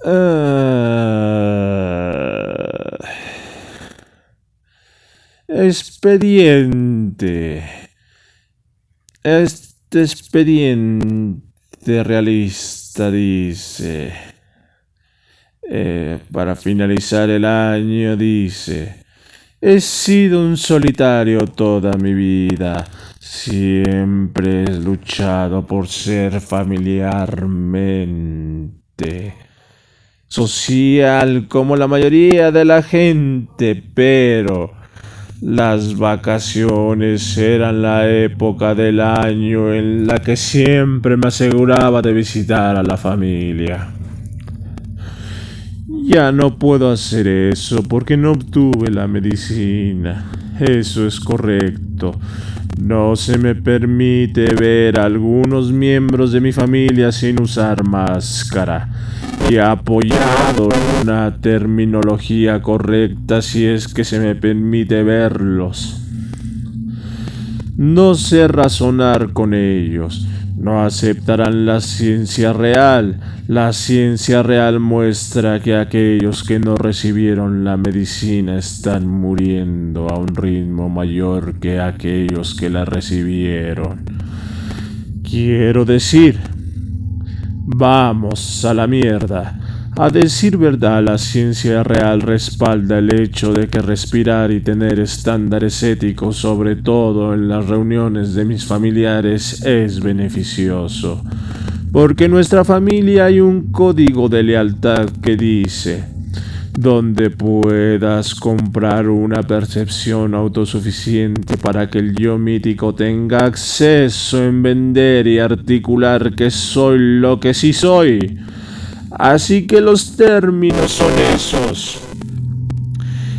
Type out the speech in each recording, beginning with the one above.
Ah, expediente. Este expediente realista dice, para finalizar el año dice, he sido un solitario toda mi vida. Siempre he luchado por ser familiarmente social como la mayoría de la gente, pero las vacaciones eran la época del año en la que siempre me aseguraba de visitar a la familia. Ya no puedo hacer eso porque no obtuve la medicina. Eso es correcto. No se me permite ver a algunos miembros de mi familia sin usar máscara. Y apoyado en una terminología correcta si es que se me permite verlos. No sé razonar con ellos. No aceptarán la ciencia real. La ciencia real muestra que aquellos que no recibieron la medicina están muriendo a un ritmo mayor que aquellos que la recibieron. Quiero decir, vamos a la mierda. A decir verdad, la ciencia real respalda el hecho de que respirar y tener estándares éticos, sobre todo en las reuniones de mis familiares, es beneficioso. Porque en nuestra familia hay un código de lealtad que dice, donde puedas comprar una percepción autosuficiente para que el yo mítico tenga acceso en vender y articular que soy lo que sí soy. Así que los términos son esos.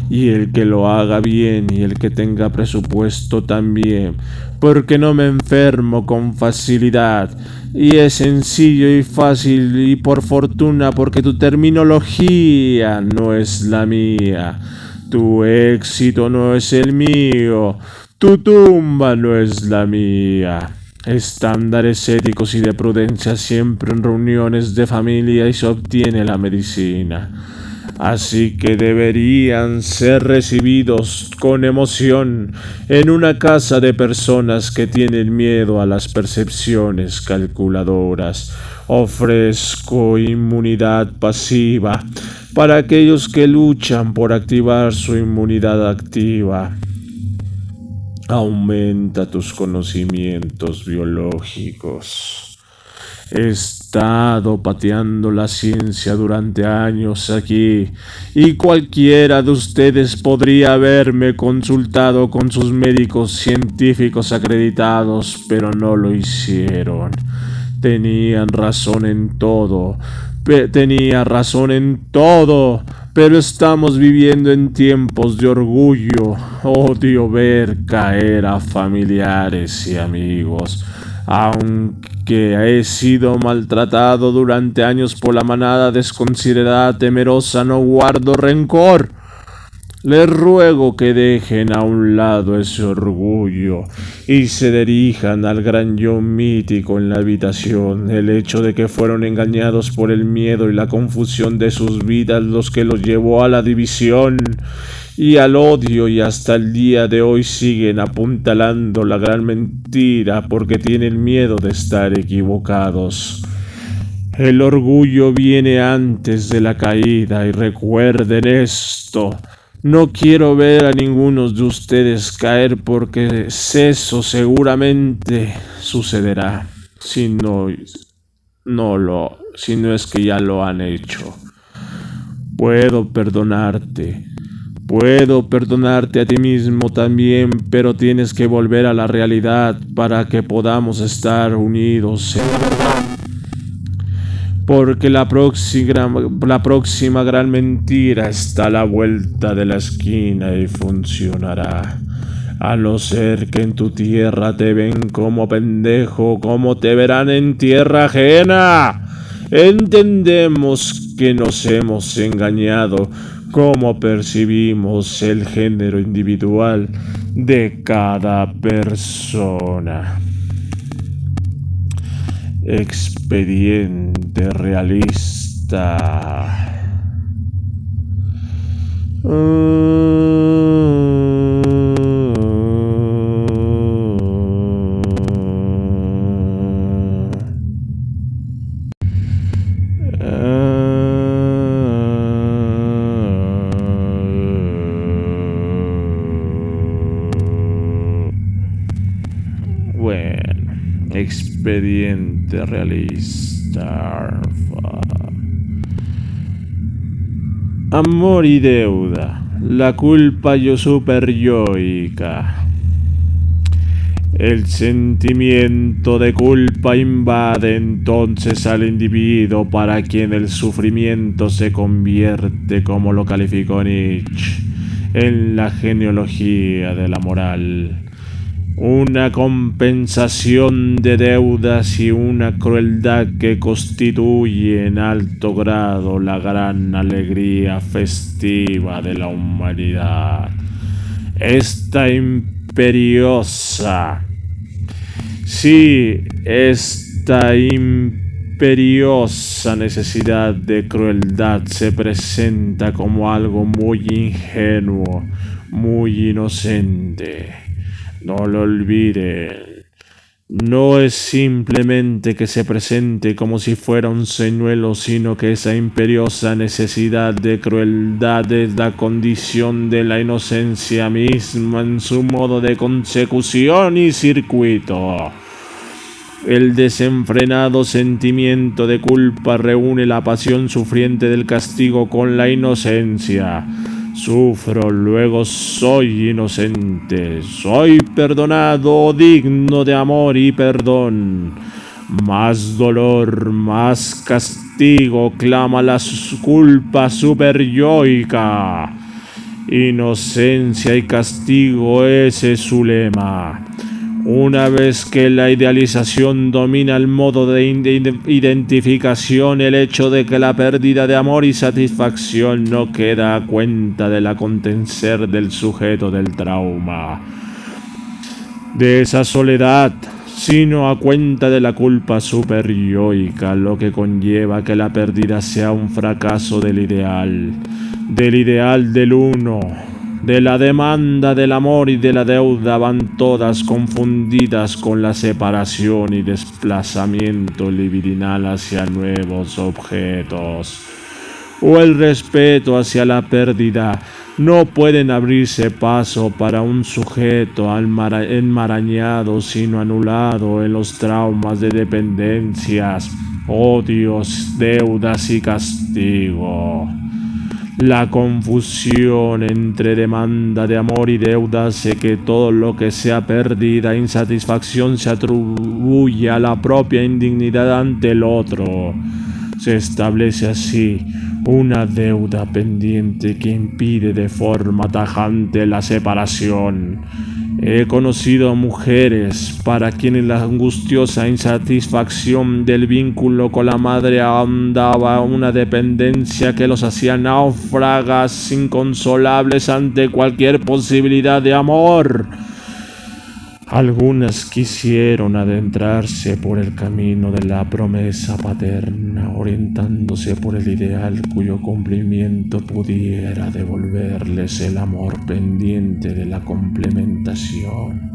Y el que lo haga bien y el que tenga presupuesto también, porque no me enfermo con facilidad. Y es sencillo y fácil y por fortuna porque tu terminología no es la mía. Tu éxito no es el mío. Tu tumba no es la mía. Estándares éticos y de prudencia siempre en reuniones de familia y se obtiene la medicina. Así que deberían ser recibidos con emoción en una casa de personas que tienen miedo a las percepciones calculadoras. Ofrezco inmunidad pasiva para aquellos que luchan por activar su inmunidad activa. Aumenta tus conocimientos biológicos. He estado pateando la ciencia durante años aquí y cualquiera de ustedes podría haberme consultado con sus médicos científicos acreditados, pero no lo hicieron. Tenían razón en todo. Tenía razón en todo. Pero estamos viviendo en tiempos de orgullo. Odio ver caer a familiares y amigos. Aunque he sido maltratado durante años por la manada desconsiderada temerosa, no guardo rencor. Les ruego que dejen a un lado ese orgullo y se dirijan al gran yo mítico en la habitación. El hecho de que fueron engañados por el miedo y la confusión de sus vidas los que los llevó a la división y al odio, y hasta el día de hoy siguen apuntalando la gran mentira porque tienen miedo de estar equivocados. El orgullo viene antes de la caída y recuerden esto. No quiero ver a ninguno de ustedes caer porque eso seguramente sucederá si no es que ya lo han hecho. Puedo perdonarte a ti mismo también, pero tienes que volver a la realidad para que podamos estar unidos en la verdad. Porque la próxima gran mentira está a la vuelta de la esquina y funcionará. A no ser que en tu tierra te ven como pendejo, como te verán en tierra ajena. Entendemos que nos hemos engañado, cómo percibimos el género individual de cada persona. Expediente realista. realista. Bueno, expediente realista. Amor y deuda, la culpa yo superyoica. El sentimiento de culpa invade entonces al individuo, para quien el sufrimiento se convierte, como lo calificó Nietzsche, en la genealogía de la moral. Una compensación de deudas y una crueldad que constituye en alto grado la gran alegría festiva de la humanidad. Esta imperiosa necesidad de crueldad se presenta como algo muy ingenuo, muy inocente. No lo olviden. No es simplemente que se presente como si fuera un señuelo, sino que esa imperiosa necesidad de crueldad es la condición de la inocencia misma en su modo de consecución y circuito. El desenfrenado sentimiento de culpa reúne la pasión sufriente del castigo con la inocencia. Sufro, luego soy inocente, soy perdonado, digno de amor y perdón. Más dolor, más castigo, clama la culpa superyoica. Inocencia y castigo, ese es su lema. Una vez que la idealización domina el modo de identificación, el hecho de que la pérdida de amor y satisfacción no queda a cuenta del acontecer del sujeto del trauma, de esa soledad, sino a cuenta de la culpa superyoica, lo que conlleva que la pérdida sea un fracaso del ideal del uno. De la demanda del amor y de la deuda van todas confundidas con la separación y desplazamiento libidinal hacia nuevos objetos, o el respeto hacia la pérdida. No pueden abrirse paso para un sujeto enmarañado, sino anulado en los traumas de dependencias, odios, deudas y castigo. La confusión entre demanda de amor y deuda hace que todo lo que sea pérdida, insatisfacción, se atribuye a la propia indignidad ante el otro. Se establece así una deuda pendiente que impide de forma tajante la separación. He conocido mujeres para quienes la angustiosa insatisfacción del vínculo con la madre ahondaba una dependencia que los hacía náufragas inconsolables ante cualquier posibilidad de amor. Algunas quisieron adentrarse por el camino de la promesa paterna, orientándose por el ideal cuyo cumplimiento pudiera devolverles el amor pendiente de la complementación.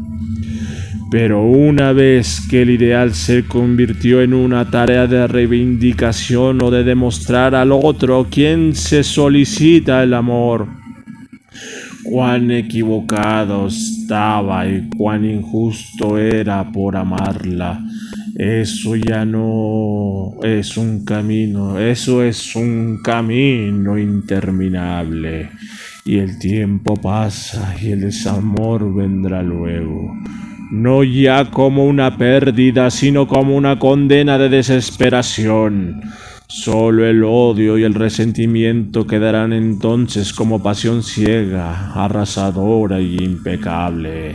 Pero una vez que el ideal se convirtió en una tarea de reivindicación o de demostrar al otro quien se solicita el amor, cuán equivocado estaba y cuán injusto era por amarla. Eso ya no es un camino, eso es un camino interminable. Y el tiempo pasa y el desamor vendrá luego. No ya como una pérdida, sino como una condena de desesperación. Solo el odio y el resentimiento quedarán entonces como pasión ciega, arrasadora y impecable,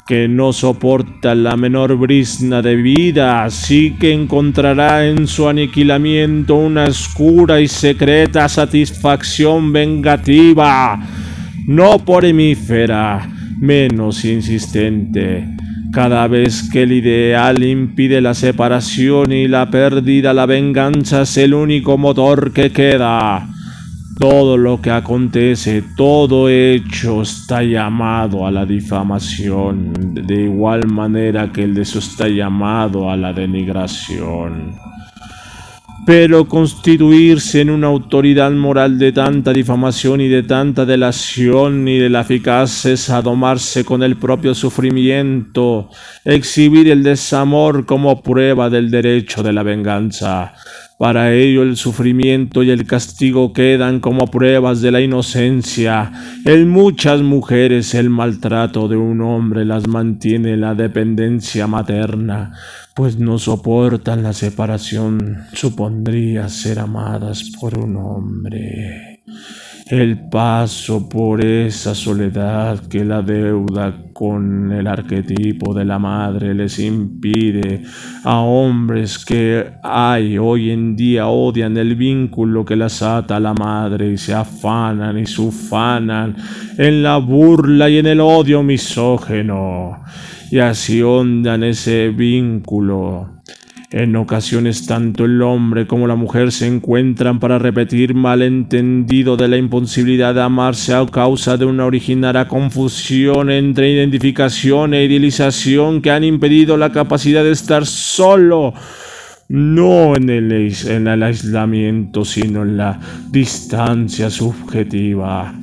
que no soporta la menor brizna de vida, así que encontrará en su aniquilamiento una oscura y secreta satisfacción vengativa, no por hemífera, menos insistente, Cada vez que el ideal impide la separación y la pérdida, la venganza es el único motor que queda. Todo lo que acontece, todo hecho está llamado a la difamación, de igual manera que el deseo está llamado a la denigración. Pero constituirse en una autoridad moral de tanta difamación y de tanta delación y de la eficacia es adomarse con el propio sufrimiento, exhibir el desamor como prueba del derecho de la venganza. Para ello el sufrimiento y el castigo quedan como pruebas de la inocencia. En muchas mujeres el maltrato de un hombre las mantiene en la dependencia materna, pues no soportan la separación. Supondría ser amadas por un hombre. El paso por esa soledad que la deuda con el arquetipo de la madre les impide a hombres que hay hoy en día odian el vínculo que las ata a la madre y se afanan y se ufanan en la burla y en el odio misógeno, y así hondan ese vínculo. En ocasiones tanto el hombre como la mujer se encuentran para repetir malentendido de la imposibilidad de amarse a causa de una originaria confusión entre identificación e idealización que han impedido la capacidad de estar solo, no en el aislamiento, sino en la distancia subjetiva.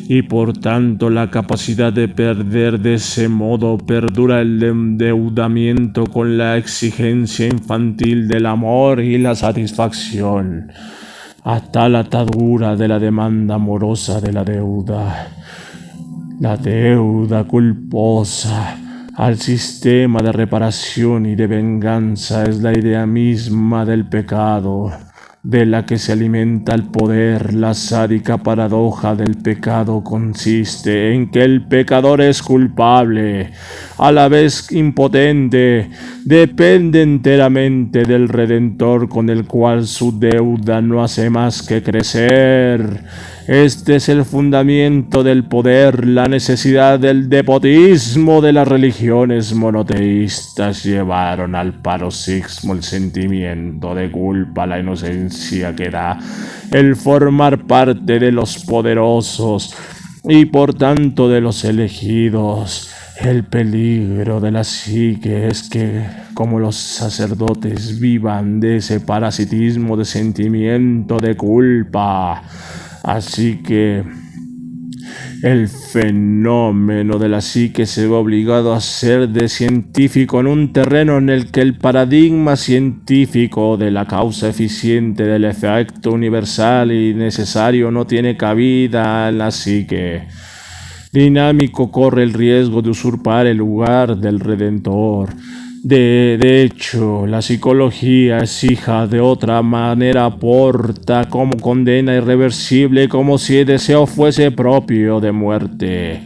Y por tanto la capacidad de perder de ese modo perdura el endeudamiento con la exigencia infantil del amor y la satisfacción, a tal atadura de la demanda amorosa de la deuda culposa al sistema de reparación y de venganza es la idea misma del pecado, de la que se alimenta el poder. La sádica paradoja del pecado consiste en que el pecador es culpable, a la vez impotente, depende enteramente del Redentor, con el cual su deuda no hace más que crecer. Este es el fundamento del poder, la necesidad del despotismo de las religiones monoteístas llevaron al paroxismo el sentimiento de culpa, la inocencia que da el formar parte de los poderosos y por tanto de los elegidos. El peligro de la psique es que, como los sacerdotes, vivan de ese parasitismo de sentimiento de culpa. Así que el fenómeno de la psique se ve obligado a ser de científico en un terreno en el que el paradigma científico de la causa eficiente del efecto universal y necesario no tiene cabida en la psique. Dinámico corre el riesgo de usurpar el lugar del Redentor. De hecho, la psicología es hija de otra manera, porta como condena irreversible, como si el deseo fuese propio de muerte.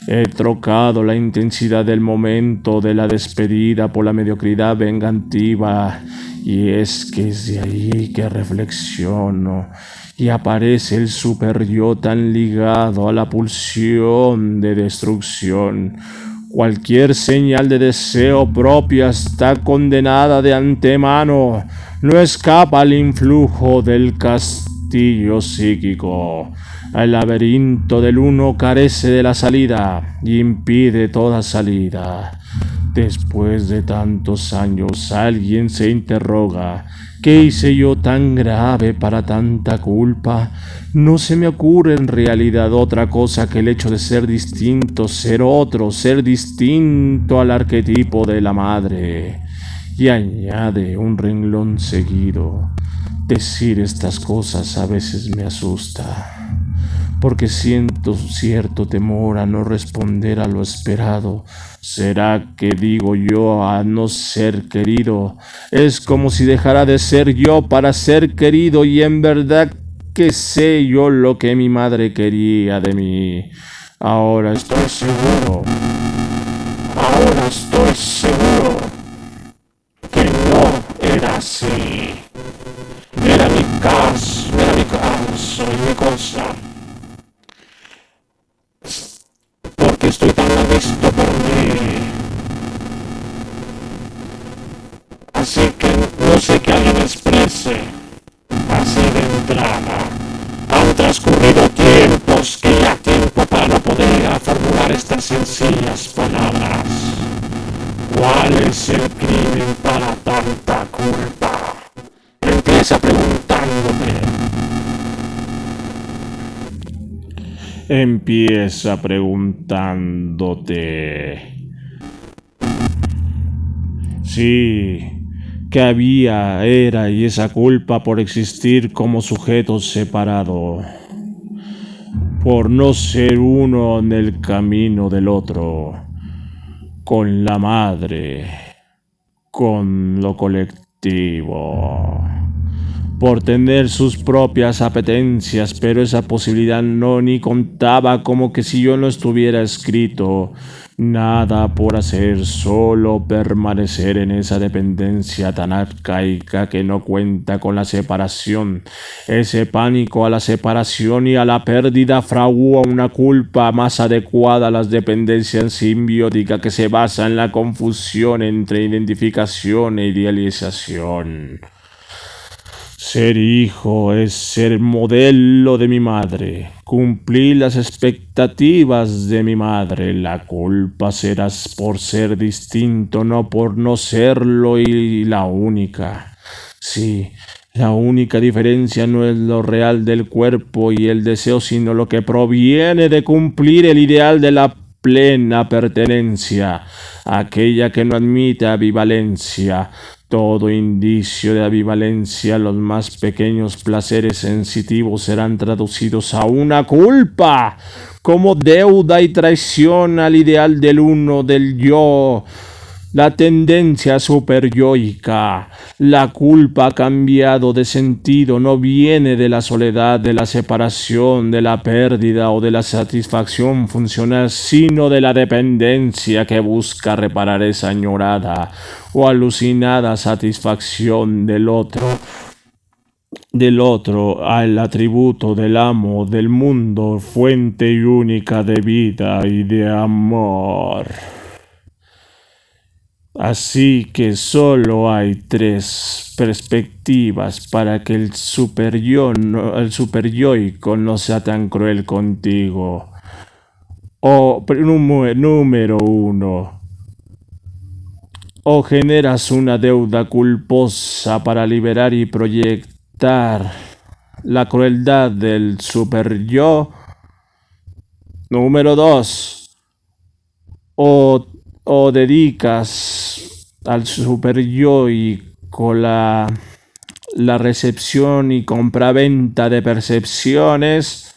He trocado la intensidad del momento de la despedida por la mediocridad vengativa, y es que es de ahí que reflexiono, y aparece el super-yo tan ligado a la pulsión de destrucción. Cualquier señal de deseo propia está condenada de antemano, no escapa al influjo del castillo psíquico. El laberinto del uno carece de la salida y impide toda salida. Después de tantos años, alguien se interroga: ¿qué hice yo tan grave para tanta culpa? No se me ocurre en realidad otra cosa que el hecho de ser distinto, ser otro, ser distinto al arquetipo de la madre. Y añade un renglón seguido: decir estas cosas a veces me asusta, porque siento cierto temor a no responder a lo esperado. ¿Será que digo yo a no ser querido? Es como si dejara de ser yo para ser querido, y en verdad que sé yo lo que mi madre quería de mí. Ahora estoy seguro que no era así. Era mi caso y mi cosa. Porque estoy tan listo por mí. hace que alguien exprese así de entrada. Han transcurrido tiempos que ya tiempo para no poder llegar a formular estas sencillas palabras. ¿Cuál es el crimen para tanta culpa? Empieza preguntándote. Empieza preguntándote. Sí, que había, era y esa culpa por existir como sujeto separado, por no ser uno en el camino del otro, con la madre, con lo colectivo, por tener sus propias apetencias, pero esa posibilidad no ni contaba, como que si yo no estuviera escrito, nada por hacer, solo permanecer en esa dependencia tan arcaica que no cuenta con la separación. Ese pánico a la separación y a la pérdida fragua una culpa más adecuada a las dependencias simbióticas que se basa en la confusión entre identificación e idealización. Ser hijo es ser modelo de mi madre, cumplir las expectativas de mi madre. La culpa será por ser distinto, no por no serlo, y la única. Sí, la única diferencia no es lo real del cuerpo y el deseo, sino lo que proviene de cumplir el ideal de la plena pertenencia, aquella que no admite ambivalencia. Todo indicio de ambivalencia, los más pequeños placeres sensitivos serán traducidos a una culpa, como deuda y traición al ideal del uno, del yo. La tendencia superyoica, la culpa ha cambiado de sentido, no viene de la soledad, de la separación, de la pérdida o de la satisfacción funcional, sino de la dependencia que busca reparar esa añorada o alucinada satisfacción del otro al atributo del amo del mundo, fuente y única de vida y de amor. Así que solo hay tres perspectivas para que el el superyoico no sea tan cruel contigo. Número uno. O generas una deuda culposa para liberar y proyectar la crueldad del superyo. Número dos. O dedicas al superyo y con la recepción y compraventa de percepciones.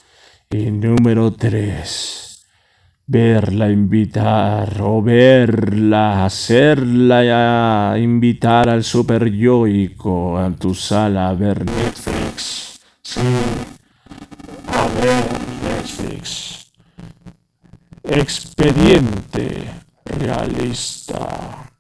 Y número tres, verla invitar o verla, hacerla invitar al superyoico a tu sala a ver Netflix. Sí, a ver Netflix. Expediente realista.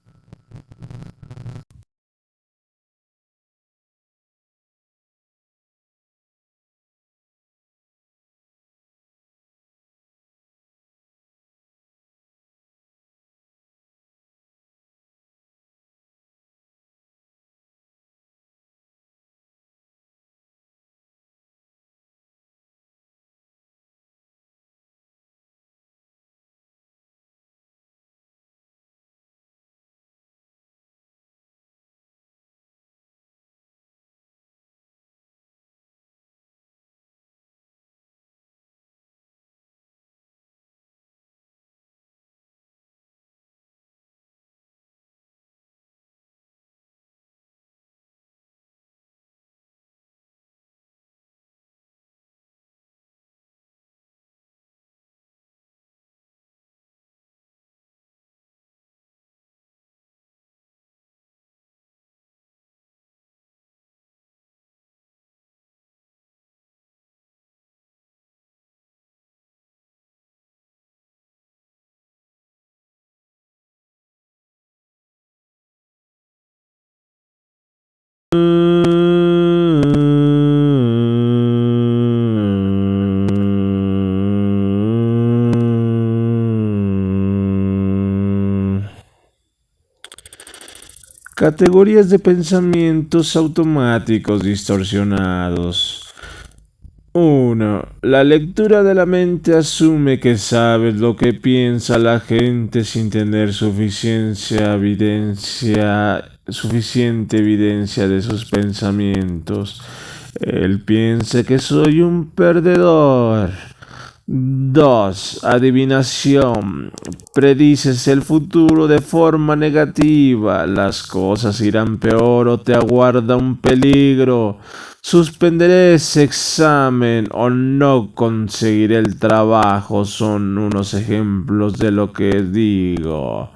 Categorías de pensamientos automáticos distorsionados. 1. La lectura de la mente asume que sabes lo que piensa la gente sin tener suficiente evidencia de sus pensamientos. Él piensa que soy un perdedor. 2. Adivinación. Predices el futuro de forma negativa. Las cosas irán peor o te aguarda un peligro. Suspenderé ese examen o no conseguiré el trabajo. Son unos ejemplos de lo que digo.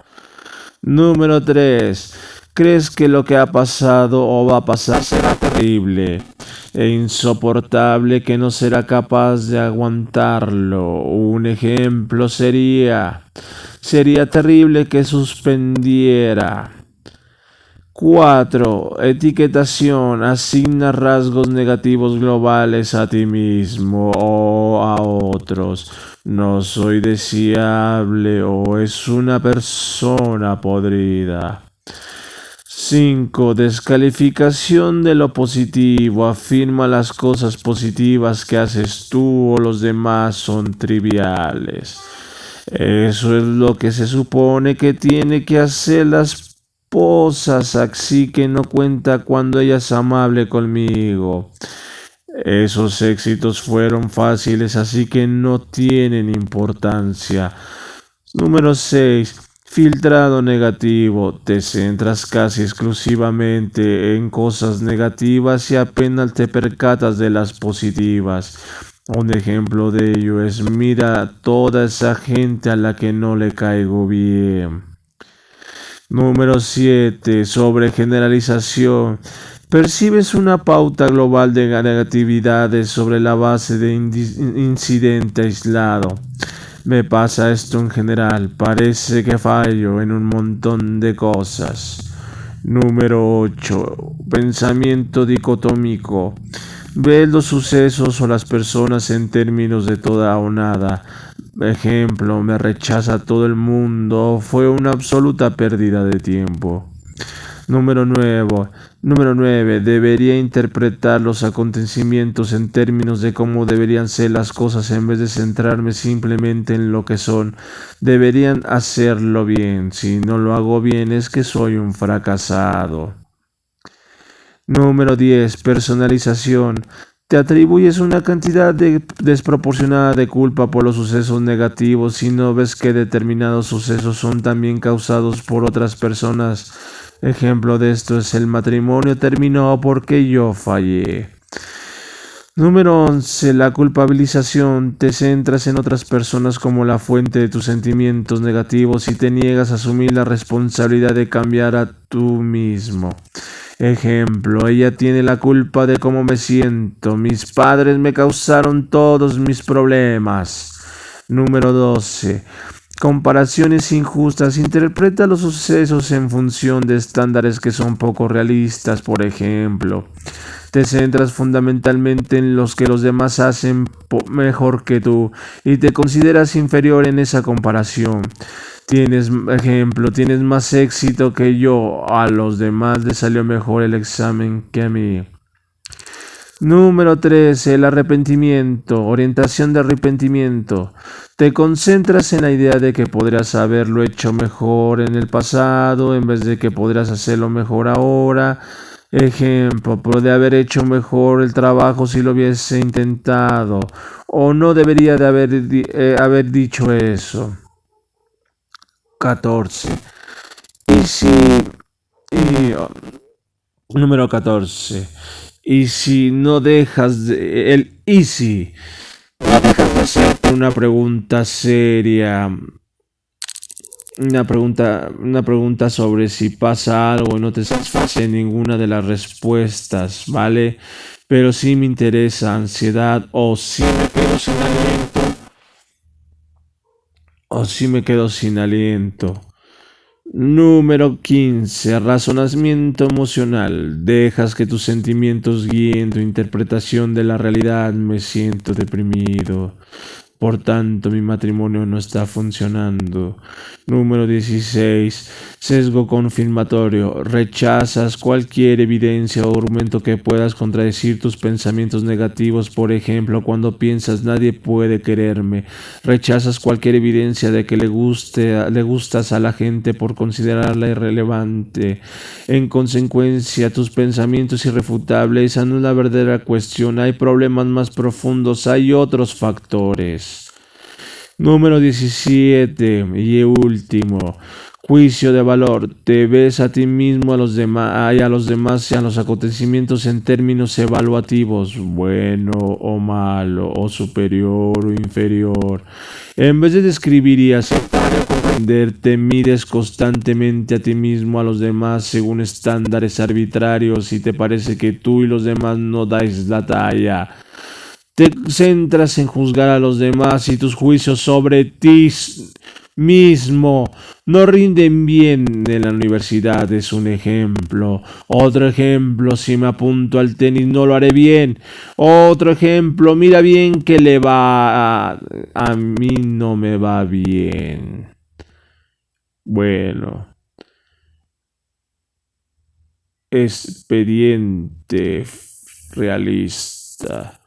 Número 3. ¿Crees que lo que ha pasado o va a pasar será terrible e insoportable que no será capaz de aguantarlo? Un ejemplo sería terrible que suspendiera. 4. Etiquetación. Asigna rasgos negativos globales a ti mismo o a otros. No soy deseable o es una persona podrida. 5. Descalificación de lo positivo. Afirma las cosas positivas que haces tú o los demás son triviales. Eso es lo que se supone que tiene que hacer la esposa, así que no cuenta cuando ella es amable conmigo. Esos éxitos fueron fáciles, así que no tienen importancia. Número 6. Filtrado negativo. Te centras casi exclusivamente en cosas negativas y apenas te percatas de las positivas. Un ejemplo de ello es mira toda esa gente a la que no le caigo bien. Número 7. Sobre generalización. Percibes una pauta global de negatividades sobre la base de incidente aislado. Me pasa esto en general, parece que fallo en un montón de cosas. Número 8. Pensamiento dicotómico. Ves los sucesos o las personas en términos de toda o nada. Ejemplo, me rechaza todo el mundo. Fue una absoluta pérdida de tiempo. Número 9. Debería interpretar los acontecimientos en términos de cómo deberían ser las cosas en vez de centrarme simplemente en lo que son. Deberían hacerlo bien. Si no lo hago bien es que soy un fracasado. Número 10. Personalización. Te atribuyes una cantidad desproporcionada de culpa por los sucesos negativos si no ves que determinados sucesos son también causados por otras personas. Ejemplo de esto es el matrimonio terminó porque yo fallé. Número 11. La culpabilización. Te centras en otras personas como la fuente de tus sentimientos negativos y te niegas a asumir la responsabilidad de cambiar a tú mismo. Ejemplo, ella tiene la culpa de cómo me siento. Mis padres me causaron todos mis problemas. Número 12. Comparaciones injustas. Interpreta los sucesos en función de estándares que son poco realistas. Por ejemplo, te centras fundamentalmente en los que los demás hacen mejor que tú y te consideras inferior en esa comparación. Tienes más éxito que yo. A los demás les salió mejor el examen que a mí. Número 13. El arrepentimiento. Orientación de arrepentimiento. Te concentras en la idea de que podrías haberlo hecho mejor en el pasado en vez de que podrías hacerlo mejor ahora. Ejemplo, podría haber hecho mejor el trabajo si lo hubiese intentado. O no debería de haber dicho eso. 14. Número 14. Y si no dejas no dejas de hacerte una pregunta seria, una pregunta sobre si pasa algo y no te satisface ninguna de las respuestas, ¿vale? Pero si me interesa ansiedad o si me quedo sin aliento. Número 15. Razonamiento emocional. Dejas que tus sentimientos guíen tu interpretación de la realidad. Me siento deprimido Por tanto, mi matrimonio no está funcionando. Número 16. Sesgo confirmatorio. Rechazas cualquier evidencia o argumento que puedas contradecir tus pensamientos negativos. Por ejemplo, cuando piensas nadie puede quererme. Rechazas cualquier evidencia de que le gustas a la gente por considerarla irrelevante. En consecuencia, tus pensamientos irrefutables. Esa no es la verdadera cuestión. Hay problemas más profundos. Hay otros factores. Número 17 y último. Juicio de valor. Te ves a ti mismo, a los demás, y a los demás y a los acontecimientos en términos evaluativos, bueno o malo, o superior o inferior. En vez de describir y aceptar y comprender, te mides constantemente a ti mismo, a los demás, según estándares arbitrarios y te parece que tú y los demás no dais la talla. Te centras en juzgar a los demás y tus juicios sobre ti mismo no rinden bien. En la universidad es un ejemplo. Otro ejemplo, si me apunto al tenis no lo haré bien. Otro ejemplo, mira bien que le va a mí no me va bien. Bueno, expediente realista.